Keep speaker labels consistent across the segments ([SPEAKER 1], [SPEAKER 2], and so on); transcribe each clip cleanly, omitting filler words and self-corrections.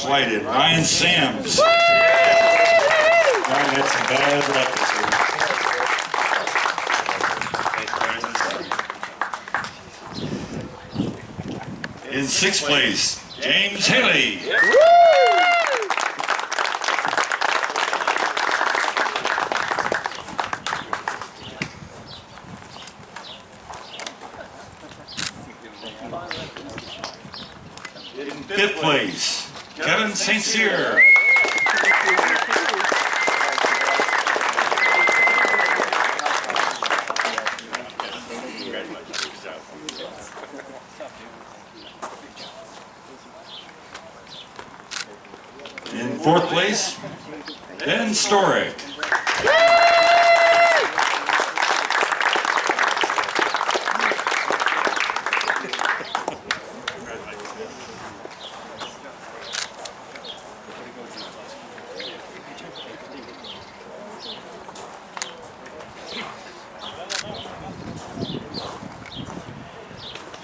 [SPEAKER 1] flighted Ryan Sams. Ryan had some bad luck this week. In sixth place, James Haley. In fifth place, Kevin St. Cyr. In fourth place, Ben Storick.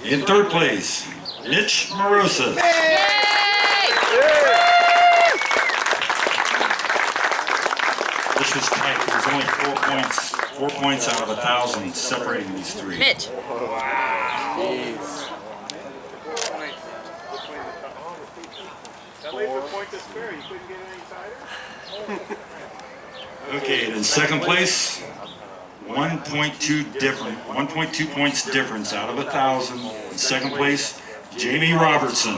[SPEAKER 1] In third place, Mitch Morosa. This was tight. There's only 4 points out of 1,000 separating these three.
[SPEAKER 2] Mitch.
[SPEAKER 3] Wow. That leaves a point to spare. You couldn't get any tighter?
[SPEAKER 1] Okay, in second place, 1.2 points difference out of 1,000. In second place, Jamie Robertson.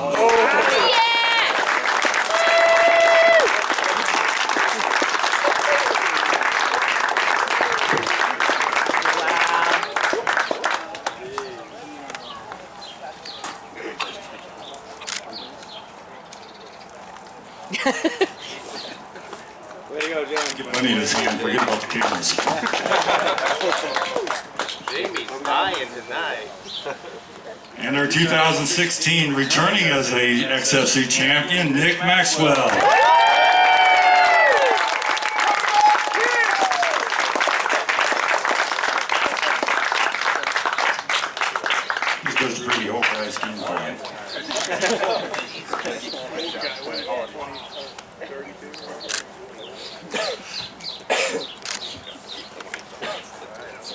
[SPEAKER 3] Way to go, Jamie.
[SPEAKER 1] Get money in his hand, forget about the cameras.
[SPEAKER 3] Jamie's dying tonight.
[SPEAKER 1] And our 2016 returning as a XFC champion, Nick Maxwell. This goes to pretty old guys game plan.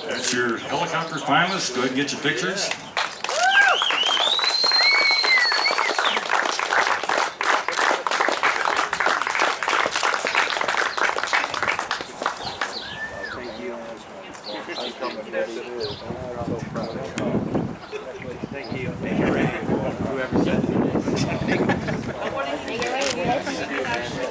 [SPEAKER 1] That's your helicopter finalists. Go ahead and get your pictures.
[SPEAKER 3] Thank you. Whoever said it.